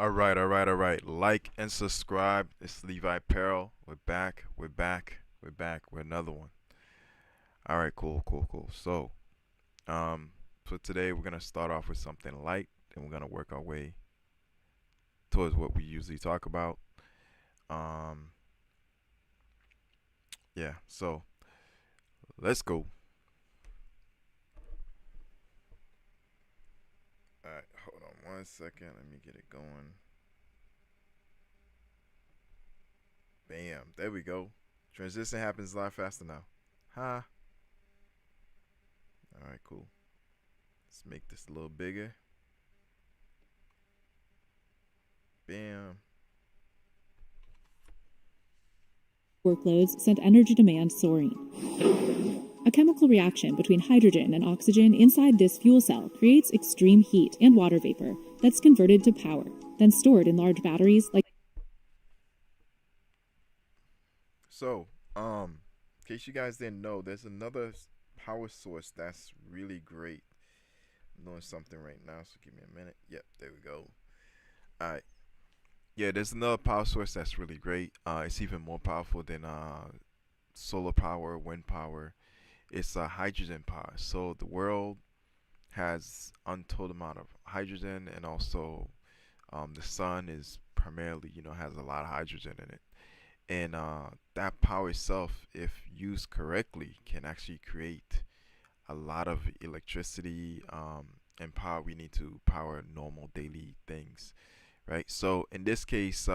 All right. Like and subscribe. It's Levi Peril. We're back with another one. All right, cool. Um, so today we're gonna start off with something light, and we're gonna work our way towards what we usually talk about. Um, yeah. So let's go. All right, hold on 1 second. Let me get it going. Bam. There we go. Transition happens a lot faster now. Huh? All right, cool. Let's make this a little bigger. Bam. Workloads sent energy demand soaring. A chemical reaction between hydrogen and oxygen inside this fuel cell creates extreme heat and water vapor that's converted to power, then stored in large batteries like. So, in case you guys didn't know, there's another power source that's really great. I'm doing something right now, so give me a minute. Yep, there we go. All right. Yeah, there's another power source that's really great. It's even more powerful than solar power, wind power. It's hydrogen power. So the world has untold amount of hydrogen, and also the sun is primarily, has a lot of hydrogen in it. And that power itself, if used correctly, can actually create a lot of electricity and power we need to power normal daily things, right? So in this case,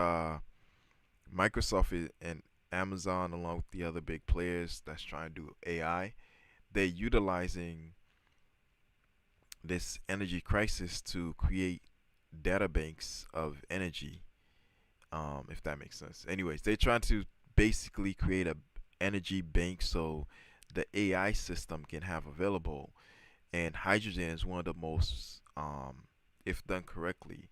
Microsoft and Amazon, along with the other big players that's trying to do AI, they're utilizing this energy crisis to create data banks of energy, if that makes sense. Anyways, they're trying to basically create a energy bank so the AI system can have available. And hydrogen is one of the most, if done correctly,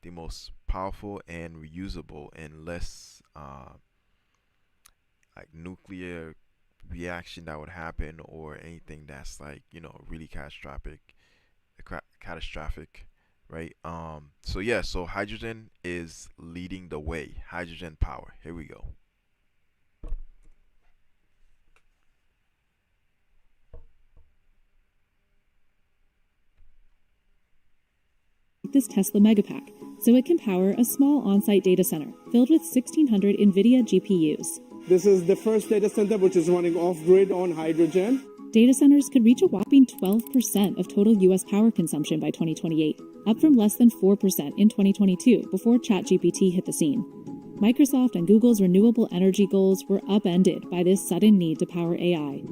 the most powerful and reusable and less like nuclear reaction that would happen, or anything that's like really catastrophic, right? So yeah, so hydrogen is leading the way. Hydrogen power. Here we go. This Tesla Megapack, so it can power a small on-site data center filled with 1,600 NVIDIA GPUs. This is the first data center which is running off-grid on hydrogen. Data centers could reach a whopping 12% of total U.S. power consumption by 2028, up from less than 4% in 2022 before ChatGPT hit the scene. Microsoft and Google's renewable energy goals were upended by this sudden need to power AI.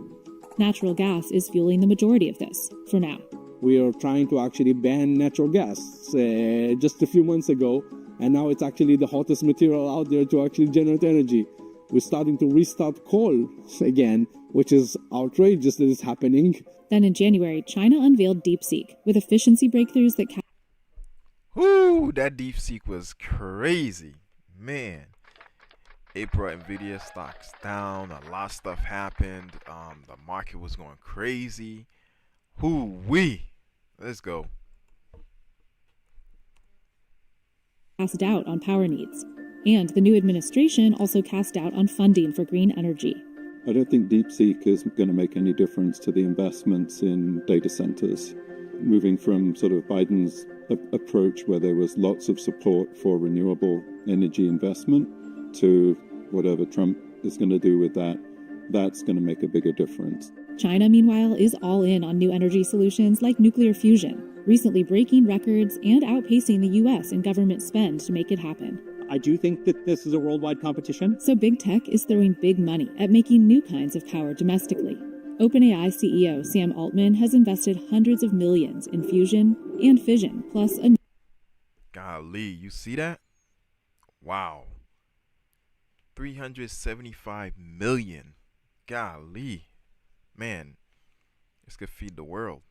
Natural gas is fueling the majority of this, for now. We are trying to actually ban natural gas just a few months ago, and now it's actually the hottest material out there to actually generate energy. We're starting to restart coal again, which is outrageous that it's happening. Then in January, China unveiled DeepSeek with efficiency breakthroughs that Whoo, that DeepSeek was crazy, man. April Nvidia stocks down. A lot of stuff happened. The market was going crazy. Whoo-wee. Let's go. cast doubt on power needs. And the new administration also cast doubt on funding for green energy. I don't think DeepSeek is going to make any difference to the investments in data centers. Moving from sort of Biden's approach, where there was lots of support for renewable energy investment, to whatever Trump is going to do with that, that's going to make a bigger difference. China, meanwhile, is all in on new energy solutions like nuclear fusion, recently breaking records and outpacing the U.S. in government spend to make it happen. I do think that this is a worldwide competition. So big tech is throwing big money at making new kinds of power domestically. OpenAI CEO Sam Altman has invested hundreds of millions in fusion and fission, plus a... Golly, you see that? Wow. 375 million. Golly. Man, this could feed the world.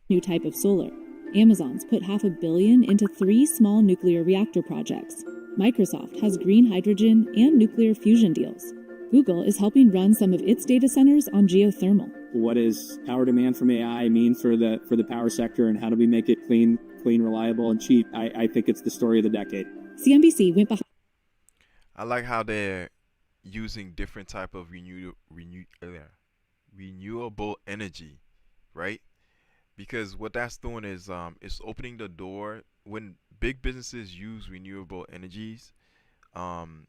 new type of solar. Amazon's put $500 million into 3 small nuclear reactor projects. Microsoft has green hydrogen and nuclear fusion deals. Google is helping run some of its data centers on geothermal. What does power demand from AI mean for the power sector, and how do we make it clean clean, reliable, and cheap, I think it's the story of the decade. CNBC went behind. I like how they're using different type of renewable energy, right? Because what that's doing is it's opening the door when big businesses use renewable energies,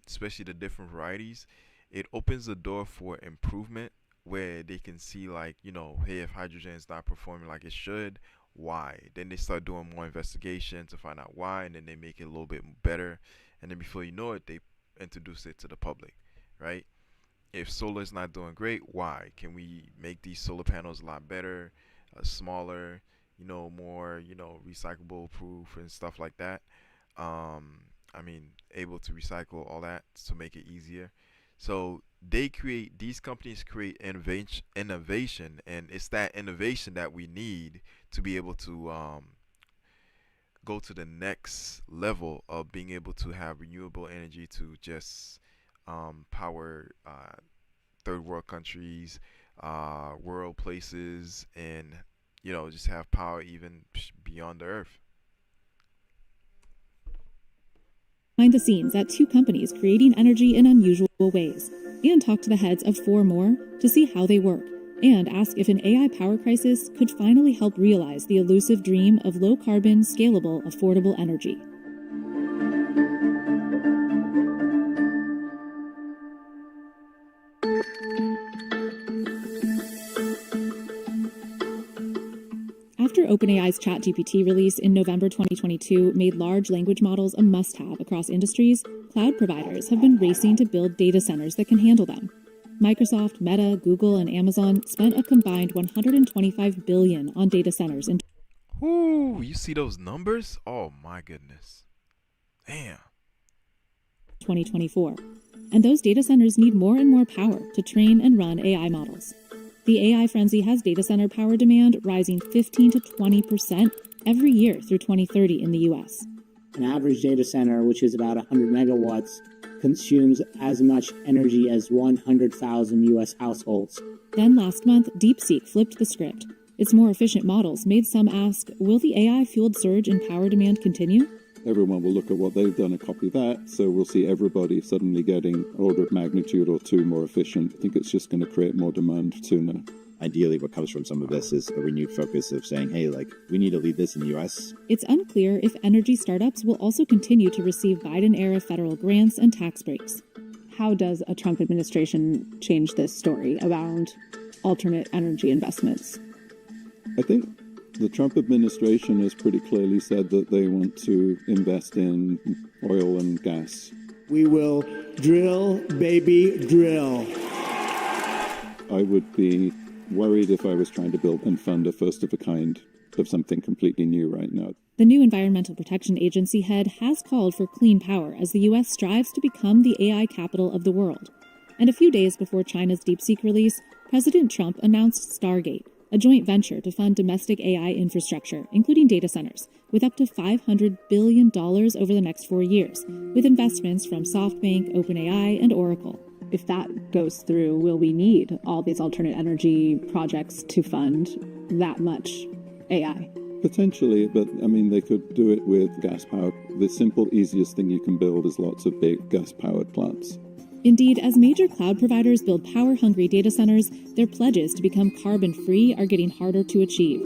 especially the different varieties. It opens the door for improvement where they can see, like, hey, if hydrogen is not performing like it should, why? Then they start doing more investigation to find out why, and then they make it a little bit better, and then before you know it, they introduce it to the public, right? If solar is not doing great, why? Can we make these solar panels a lot better, smaller, more, recyclable proof and stuff like that? I mean, able to recycle all that to make it easier. So these companies create innovation, and it's that innovation that we need to be able to go to the next level of being able to have renewable energy to just power third world countries, world places, and just have power even beyond the earth. Behind the scenes at 2 companies creating energy in unusual ways, and talk to the heads of 4 more to see how they work, and ask if an AI power crisis could finally help realize the elusive dream of low-carbon, scalable, affordable energy. After OpenAI's ChatGPT release in November 2022 made large language models a must-have across industries, cloud providers have been racing to build data centers that can handle them. Microsoft, Meta, Google, and Amazon spent a combined $125 billion on data centers in Ooh, you see those numbers? Oh my goodness. Damn. 2024. And those data centers need more and more power to train and run AI models. The AI frenzy has data center power demand rising 15 to 20% every year through 2030 in the U.S. An average data center, which is about 100 megawatts, consumes as much energy as 100,000 U.S. households. Then last month, DeepSeek flipped the script. Its more efficient models made some ask, will the AI-fueled surge in power demand continue? Everyone will look at what they've done and copy that, so we'll see everybody suddenly getting an order of magnitude or 2 more efficient. I think it's just going to create more demand sooner. Ideally, what comes from some of this is a renewed focus of saying, hey, we need to lead this in the U.S. It's unclear if energy startups will also continue to receive Biden-era federal grants and tax breaks. How does a Trump administration change this story around alternate energy investments? I think the Trump administration has pretty clearly said that they want to invest in oil and gas. We will drill, baby, drill. I would be worried if I was trying to build and fund a first of a kind of something completely new right now. The new Environmental Protection Agency head has called for clean power as the U.S. strives to become the AI capital of the world. And a few days before China's DeepSeek release, President Trump announced Stargate, a joint venture to fund domestic AI infrastructure, including data centers, with up to $500 billion over the next 4 years, with investments from SoftBank, OpenAI, and Oracle. If that goes through, will we need all these alternate energy projects to fund that much AI? Potentially, but I mean, they could do it with gas power. The simple, easiest thing you can build is lots of big gas-powered plants. Indeed, as major cloud providers build power-hungry data centers, their pledges to become carbon-free are getting harder to achieve.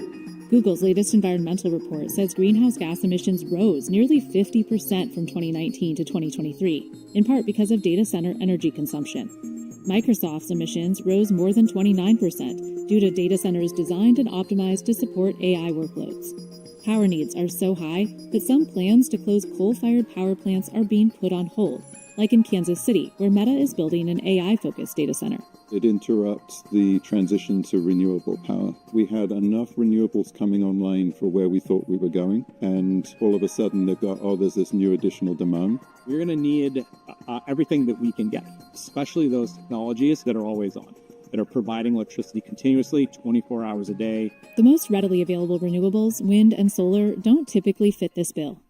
Google's latest environmental report says greenhouse gas emissions rose nearly 50% from 2019 to 2023, in part because of data center energy consumption. Microsoft's emissions rose more than 29% due to data centers designed and optimized to support AI workloads. Power needs are so high that some plans to close coal-fired power plants are being put on hold, like in Kansas City, where Meta is building an AI-focused data center. It interrupts the transition to renewable power. We had enough renewables coming online for where we thought we were going, and all of a sudden they've got, there's this new additional demand. We're going to need everything that we can get, especially those technologies that are always on, that are providing electricity continuously, 24 hours a day. The most readily available renewables, wind and solar, don't typically fit this bill.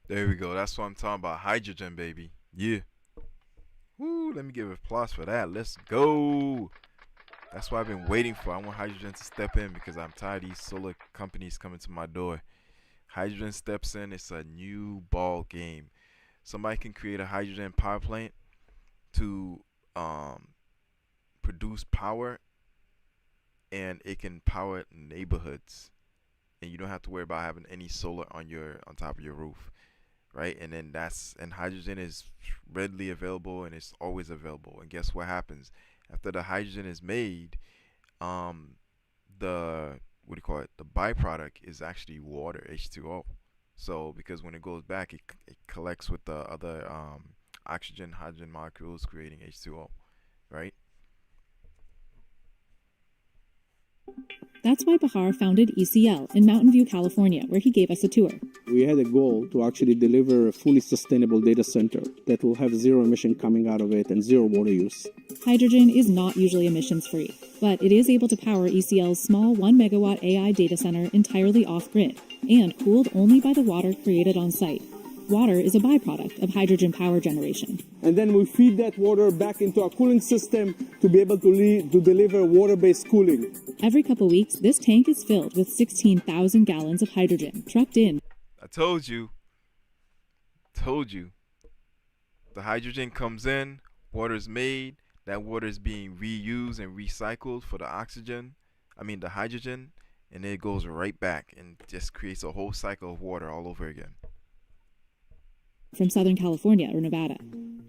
There we go. That's what I'm talking about. Hydrogen, baby. Yeah. Woo, let me give applause for that. Let's go. That's what I've been waiting for. I want hydrogen to step in because I'm tired of these solar companies coming to my door. Hydrogen steps in, it's a new ball game. Somebody can create a hydrogen power plant to um, produce power, and it can power neighborhoods, and you don't have to worry about having any solar on top of your roof, right? And then hydrogen is readily available and it's always available. And guess what happens after the hydrogen is made? The what do you call it? The byproduct is actually water, H2O. So because when it goes back, it collects with the other oxygen, hydrogen molecules, creating H2O, right? That's why Bahar founded ECL in Mountain View, California, where he gave us a tour. We had a goal to actually deliver a fully sustainable data center that will have zero emission coming out of it and zero water use. Hydrogen is not usually emissions free, but it is able to power ECL's small 1 megawatt AI data center entirely off grid and cooled only by the water created on site. Water is a byproduct of hydrogen power generation. And then we feed that water back into our cooling system to be able to deliver water-based cooling. Every couple weeks, this tank is filled with 16,000 gallons of hydrogen trucked in. I told you. The hydrogen comes in, water's made, that water is being reused and recycled for the hydrogen, and it goes right back and just creates a whole cycle of water all over again. From Southern California or Nevada.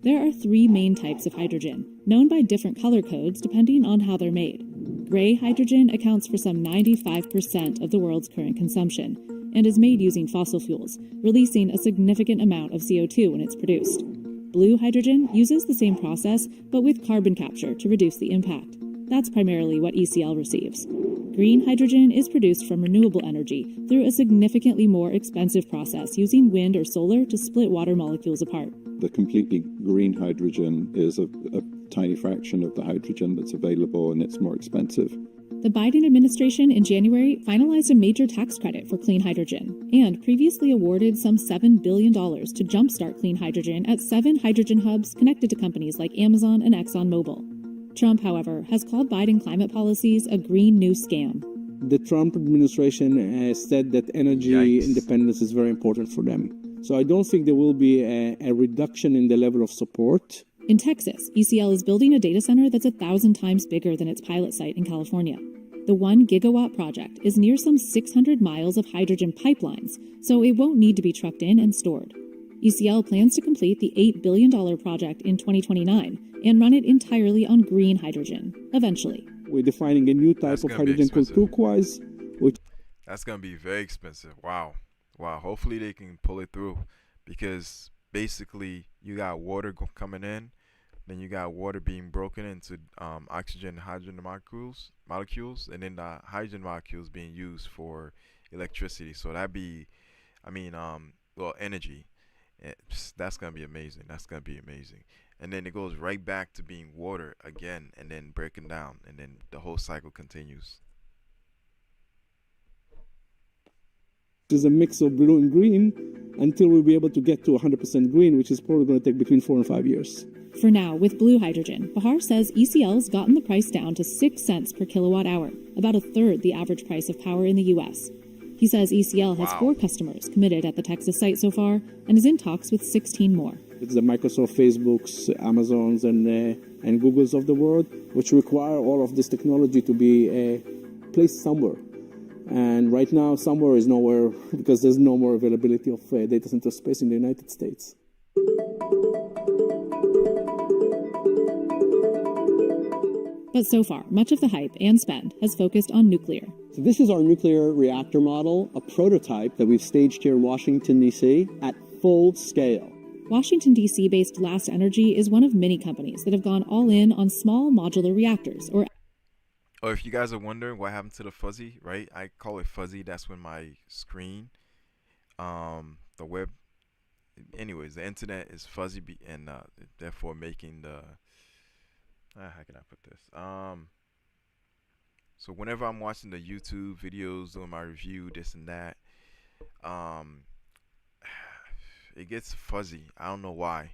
There are 3 main types of hydrogen, known by different color codes depending on how they're made. Gray hydrogen accounts for some 95% of the world's current consumption and is made using fossil fuels, releasing a significant amount of CO2 when it's produced. Blue hydrogen uses the same process, but with carbon capture to reduce the impact. That's primarily what ECL receives. Green hydrogen is produced from renewable energy through a significantly more expensive process using wind or solar to split water molecules apart. The completely green hydrogen is a tiny fraction of the hydrogen that's available, and it's more expensive. The Biden administration in January finalized a major tax credit for clean hydrogen and previously awarded some $7 billion to jumpstart clean hydrogen at 7 hydrogen hubs connected to companies like Amazon and ExxonMobil. Trump, however, has called Biden climate policies a green new scam. The Trump administration has said that energy independence is very important for them. So I don't think there will be a reduction in the level of support. In Texas, ECL is building a data center that's 1,000 times bigger than its pilot site in California. The 1 gigawatt project is near some 600 miles of hydrogen pipelines, so it won't need to be trucked in and stored. ECL plans to complete the $8 billion project in 2029 and run it entirely on green hydrogen, eventually. We're defining a new type of hydrogen called turquoise. That's going to be very expensive. Wow. Hopefully they can pull it through, because basically you got water coming in, then you got water being broken into oxygen and hydrogen molecules, and then the hydrogen molecules being used for electricity. So that'd be, energy. That's going to be amazing. And then it goes right back to being water again, and then breaking down, and then the whole cycle continues. There's a mix of blue and green until we'll be able to get to 100% green, which is probably going to take between 4 and 5 years. For now, with blue hydrogen, Bahar says ECL's gotten the price down to 6 cents per kilowatt hour, about a third the average price of power in the U.S. He says ECL has 4 customers committed at the Texas site so far and is in talks with 16 more. It's the Microsoft, Facebooks, Amazons, and Googles of the world, which require all of this technology to be placed somewhere. And right now, somewhere is nowhere, because there's no more availability of data center space in the United States. But so far, much of the hype and spend has focused on nuclear. So this is our nuclear reactor model, a prototype that we've staged here in Washington, D.C. at full scale. Washington, D.C.-based Last Energy is one of many companies that have gone all in on small modular reactors, or if you guys are wondering what happened to the fuzzy, right? I call it fuzzy. That's when my screen, the web, anyways, the internet is fuzzy, and therefore making the, how can I put this? So whenever I'm watching the YouTube videos, doing my review, this and that, it gets fuzzy. I don't know why.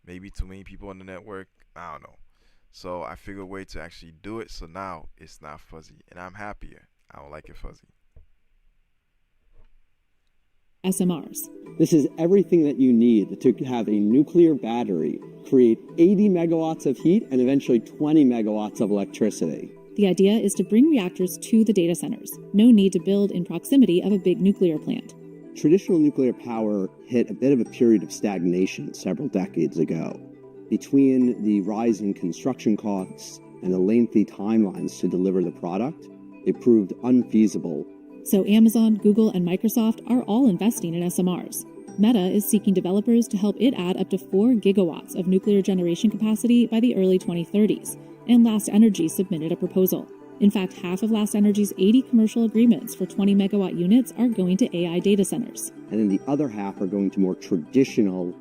Maybe too many people on the network. I don't know. So I figured a way to actually do it. So now it's not fuzzy, and I'm happier. I don't like it fuzzy. SMRs. This is everything that you need to have a nuclear battery create 80 megawatts of heat and eventually 20 megawatts of electricity. The idea is to bring reactors to the data centers. No need to build in proximity of a big nuclear plant. Traditional nuclear power hit a bit of a period of stagnation several decades ago. Between the rising construction costs and the lengthy timelines to deliver the product, it proved unfeasible. So Amazon, Google, and Microsoft are all investing in SMRs. Meta is seeking developers to help it add up to 4 gigawatts of nuclear generation capacity by the early 2030s, and Last Energy submitted a proposal. In fact, half of Last Energy's 80 commercial agreements for 20 megawatt units are going to AI data centers. And then the other half are going to more traditional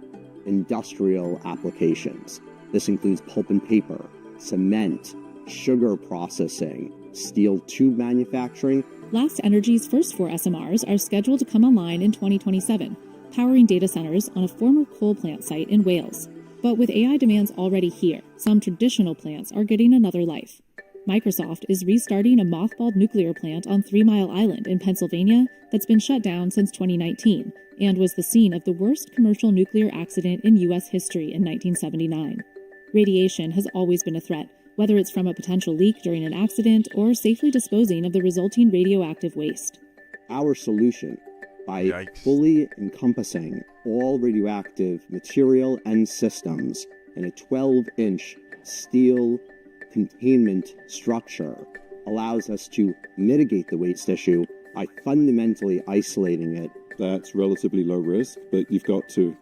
industrial applications. This includes pulp and paper, cement, sugar processing, steel tube manufacturing. Last Energy's first 4 SMRs are scheduled to come online in 2027, powering data centers on a former coal plant site in Wales. But with AI demands already here, some traditional plants are getting another life. Microsoft is restarting a mothballed nuclear plant on 3 Mile Island in Pennsylvania that's been shut down since 2019 and was the scene of the worst commercial nuclear accident in U.S. history in 1979. Radiation has always been a threat, whether it's from a potential leak during an accident or safely disposing of the resulting radioactive waste. Our solution, by Yikes. fully encompassing all radioactive material and systems in a 12-inch steel containment structure, allows us to mitigate the waste issue by fundamentally isolating it. That's relatively low risk, but you've got to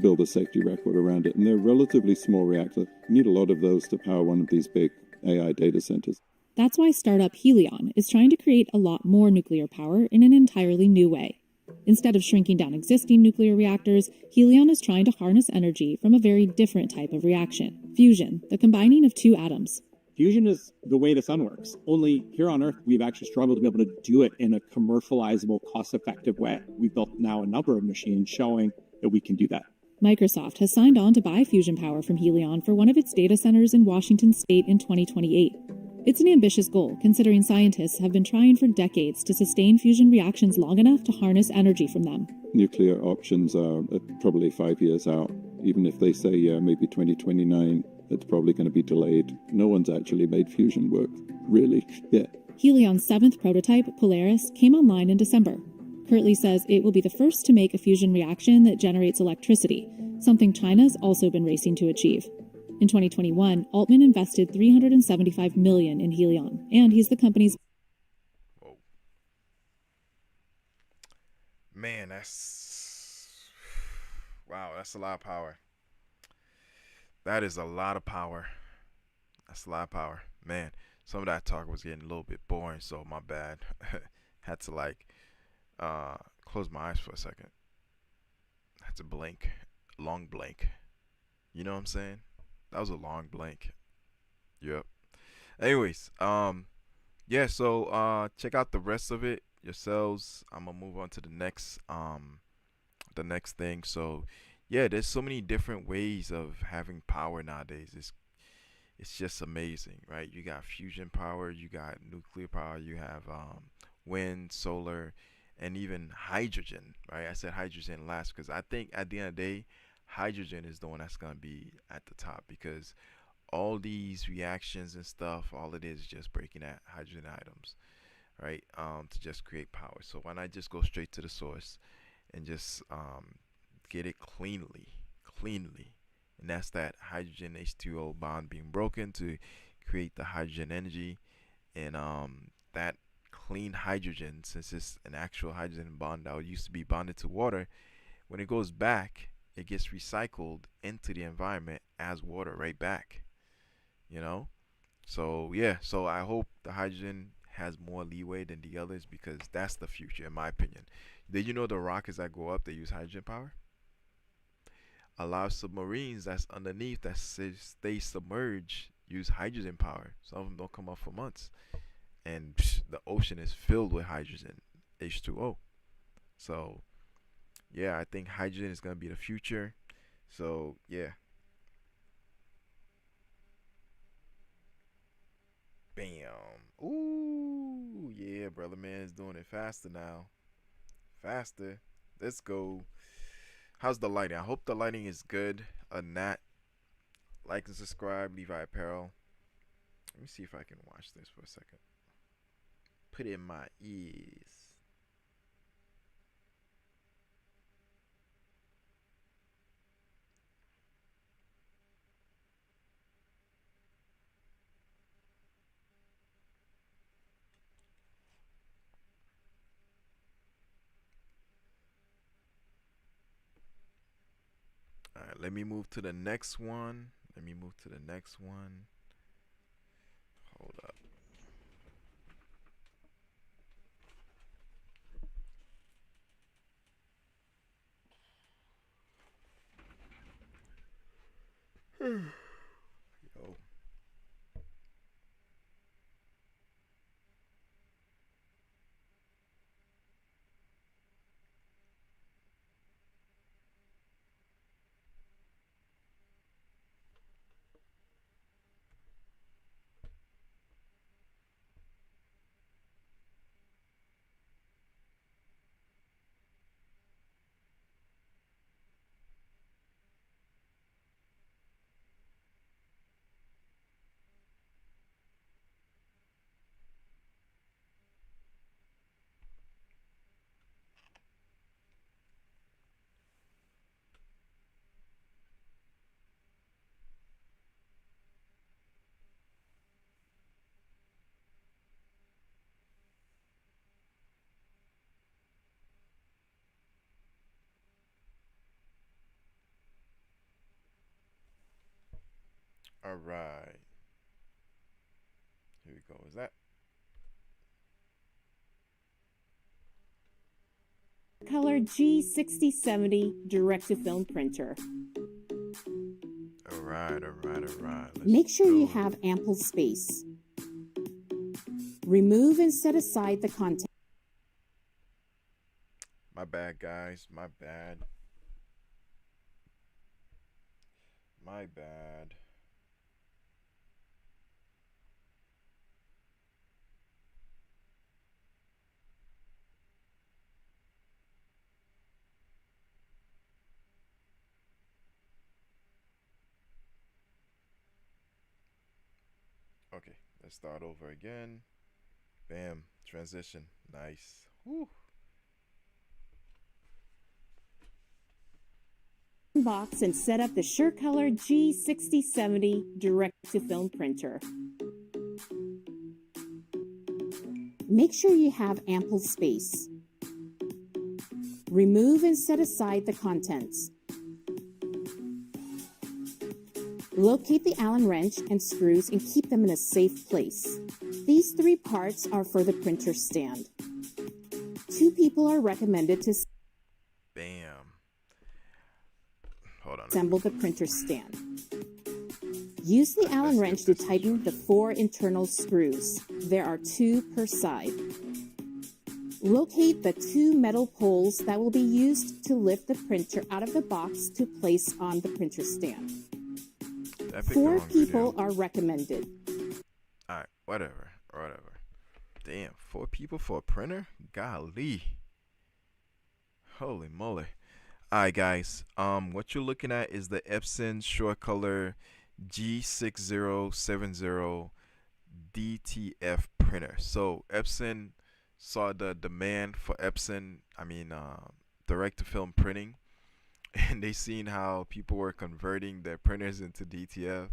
build a safety record around it. And they're relatively small reactors. You need a lot of those to power one of these big AI data centers. That's why startup Helion is trying to create a lot more nuclear power in an entirely new way. Instead of shrinking down existing nuclear reactors, Helion is trying to harness energy from a very different type of reaction: fusion, the combining of 2 atoms. Fusion is the way the sun works. Only here on Earth, we've actually struggled to be able to do it in a commercializable, cost-effective way. We've built now a number of machines showing that we can do that. Microsoft has signed on to buy fusion power from Helion for one of its data centers in Washington state in 2028. It's an ambitious goal, considering scientists have been trying for decades to sustain fusion reactions long enough to harness energy from them. Nuclear options are probably 5 years out. Even if they say, yeah, maybe 2029, it's probably going to be delayed. No one's actually made fusion work, really, yet. Helion's 7th prototype, Polaris, came online in December. Kirtley says it will be the first to make a fusion reaction that generates electricity, something China's also been racing to achieve. In 2021, Altman invested $375 million in Helion, and he's the company's... Whoa. Man, that's... Wow, that's a lot of power. That is a lot of power. That's a lot of power. Man, some of that talk was getting a little bit boring, so my bad. Had to close my eyes for a second. Had to blink. Long blink. You know what I'm saying? That was a long blank. Yep. Anyways, yeah, so check out the rest of it yourselves. I'm gonna move on to the next thing. So yeah, there's so many different ways of having power nowadays. It's just amazing, right? You got fusion power, you got nuclear power, you have wind, solar, and even hydrogen, right? I said hydrogen last because I think at the end of the day, hydrogen is the one that's going to be at the top, because all these reactions and stuff, all it is just breaking at hydrogen atoms, right? To just create power. So why not just go straight to the source and just get it cleanly, and that's that hydrogen H2O bond being broken to create the hydrogen energy. And that clean hydrogen, since it's an actual hydrogen bond that used to be bonded to water, when it goes back, it gets recycled into the environment as water right back, you know? So yeah, so I hope the hydrogen has more leeway than the others, because that's the future in my opinion. Did you know the rockets that go up, they use hydrogen power? A lot of submarines that's underneath that stay submerged use hydrogen power. Some of them don't come up for months, and the ocean is filled with hydrogen, H2O. So yeah, I think hydrogen is going to be the future. So yeah. Bam. Ooh, yeah, brother man is doing it faster now. Faster. Let's go. How's the lighting? I hope the lighting is good. A Nat. Like and subscribe. Levi Apparel. Let me see if I can watch this for a second. Put it in my ears. All right, let me move to the next one. Hold up. Yo. All right. Here we go. Is that? Color G6070 direct-to-film printer. All right. Make sure you have ample space. Remove and set aside the content. My bad, guys. My bad. Okay, let's start over again. Bam. Transition. Nice. Woo. Box and set up the SureColor G6070 direct-to-film printer. Make sure you have ample space. Remove and set aside the contents. Locate the Allen wrench and screws and keep them in a safe place. These 3 parts are for the printer stand. 2 people are recommended to Bam. Hold on. assemble the printer stand. Use the Allen wrench to tighten the 4 internal screws. There are 2 per side. Locate the 2 metal poles that will be used to lift the printer out of the box to place on the printer stand. 4 people are recommended. Alright, whatever. Damn, 4 people for a printer? Golly. Holy moly. Alright guys, what you're looking at is the Epson SureColor G6070 DTF printer. So Epson saw the demand for direct to film printing, and they seen how people were converting their printers into DTF.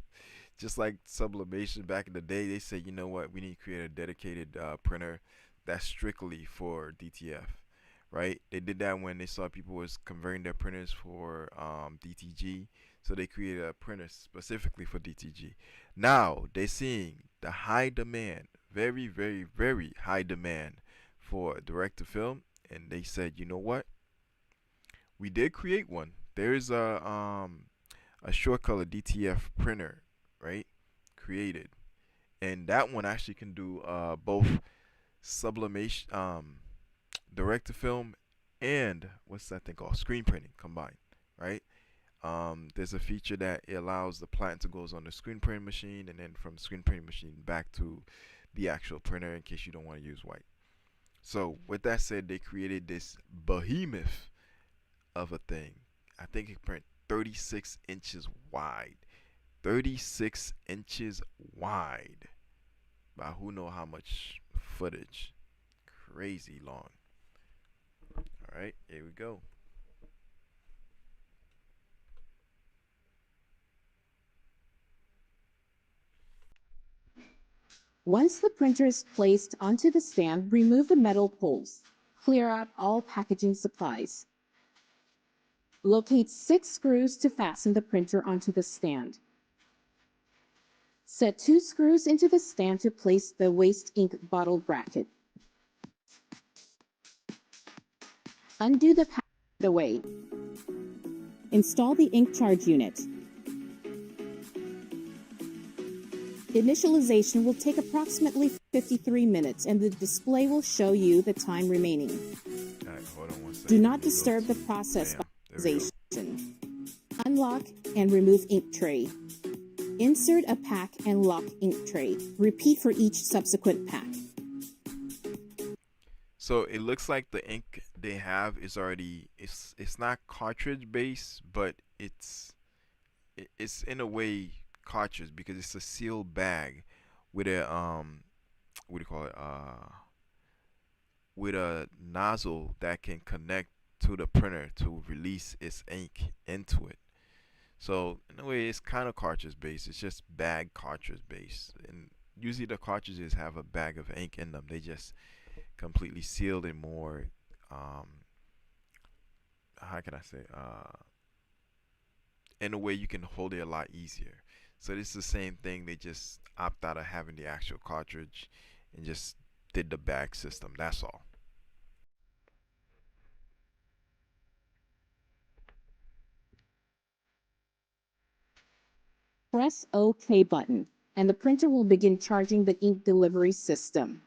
Just like sublimation back in the day, they said, you know what, we need to create a dedicated printer that's strictly for DTF, right? They did that when they saw people was converting their printers for DTG, so they created a printer specifically for DTG. Now they're seeing the high demand, very, very, very high demand for direct to film, and they said, you know what, we did create one. There's a SureColor DTF printer, right? Created, and that one actually can do both sublimation, direct to film, and what's that thing called? Screen printing combined, right? There's a feature that it allows the plant to goes on the screen printing machine, and then from the screen printing machine back to the actual printer in case you don't want to use white. So with that said, they created this behemoth of a thing. I think it print 36 inches wide. 36 inches wide. By who know how much footage. Crazy long. Alright, here we go. Once the printer is placed onto the stand, remove the metal poles. Clear out all packaging supplies. Locate 6 screws to fasten the printer onto the stand. Set 2 screws into the stand to place the waste ink bottle bracket. Undo the package away. Install the ink charge unit. Initialization will take approximately 53 minutes and the display will show you the time remaining. Alright, hold on one second. Do not disturb the process by initialization. Unlock and remove ink tray. Insert a pack and lock ink tray. Repeat for each subsequent pack. So it looks like the ink they have is already, it's not cartridge based, but it's in a way cartridge because it's a sealed bag with a what do you call it, with a nozzle that can connect to the printer to release its ink into it. So in a way it's kind of cartridge based. It's just bag cartridge based, and usually the cartridges have a bag of ink in them. They just completely sealed and more how can I say, in a way you can hold it a lot easier. So this is the same thing. They just opt out of having the actual cartridge and just did the bag system. That's all. Press OK button, and the printer will begin charging the ink delivery system.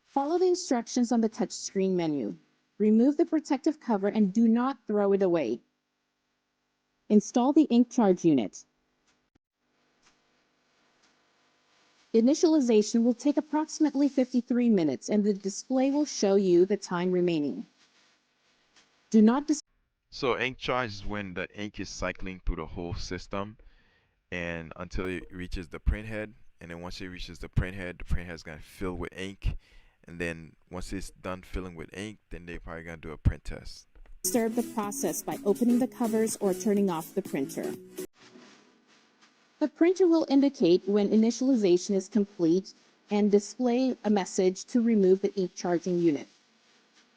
Follow the instructions on the touchscreen menu. Remove the protective cover and do not throw it away. Install the ink charge unit. Initialization will take approximately 53 minutes and the display will show you the time remaining. Do not So ink charge is when the ink is cycling through the whole system and until it reaches the print head, and then once it reaches the print head is gonna fill with ink, and then once it's done filling with ink, then they're probably gonna do a print test. disturb the process by opening the covers or turning off the printer. The printer will indicate when initialization is complete and display a message to remove the ink charging unit.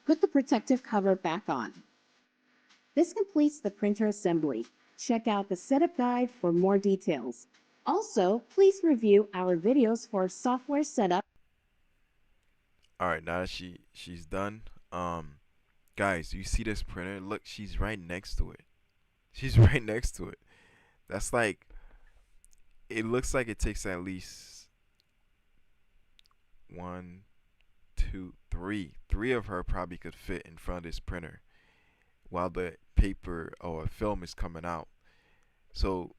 Put the protective cover back on. This completes the printer assembly. Check out the setup guide for more details. Also, please review our videos for software setup. All right, now that she's done, guys, you see this printer? Look, she's right next to it. She's right next to it. That's like, it looks like it takes at least 1, 2, 3. 3 of her probably could fit in front of this printer while the paper or film is coming out. So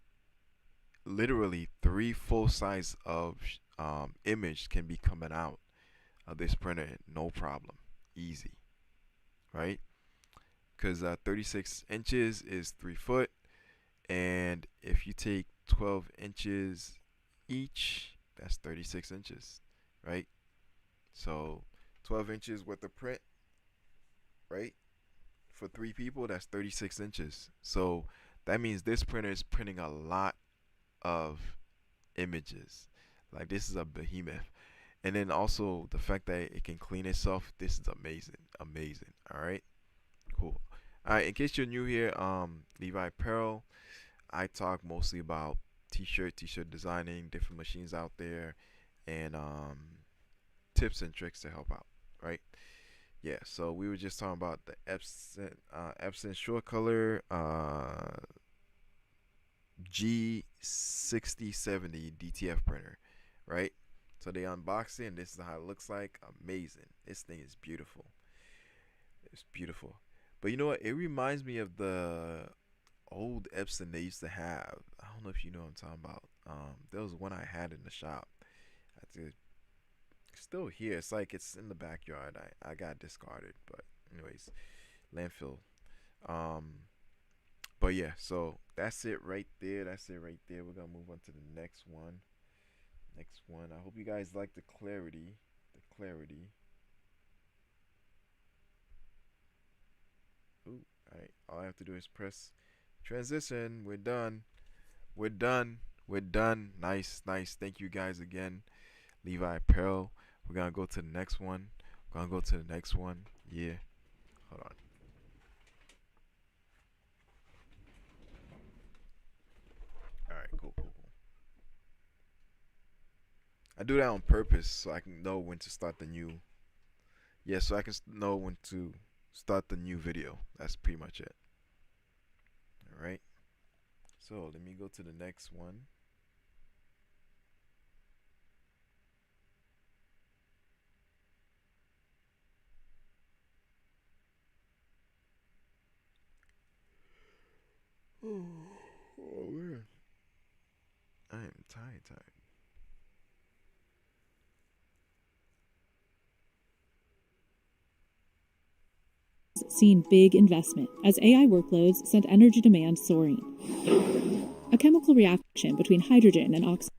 literally 3 full size of image can be coming out of this printer, no problem, easy, right? Because 36 inches is 3 foot, and if you take 12 inches each, that's 36 inches, right? So 12 inches worth of print, right? For 3 people, that's 36 inches. So that means this printer is printing a lot of images. Like, this is a behemoth. And then also the fact that it can clean itself, this is amazing. Amazing. All right, cool. All right, in case you're new here, Levi Apparel, I talk mostly about t-shirt designing, different machines out there, and tips and tricks to help out, right? Yeah, so we were just talking about the Epson short color G6070 DTF printer, right? So they unboxed it, and this is how it looks like. Amazing. This thing is beautiful. It's beautiful. But you know what? It reminds me of the old Epson they used to have. I don't know if you know what I'm talking about. There was one I had in the shop. That's it. It's still here. It's like it's in the backyard. I got discarded, but anyways, landfill. Um, but yeah, so that's it right there. That's it right there. We're gonna move on to the next one. Next one. I hope you guys like the clarity. The clarity. Ooh, alright. All I have to do is press transition. We're done. We're done. We're done. Nice, nice. Thank you guys again. Levi Apparel. We're gonna go to the next one. We're gonna go to the next one. Yeah. Hold on. Alright, cool, cool, cool. I do that on purpose so I can know when to start the new. Yeah, so I can know when to start the new video. That's pretty much it. Alright. So let me go to the next one. Oh man. I am tired. Seen big investment as AI workloads sent energy demand soaring. A chemical reaction between hydrogen and oxygen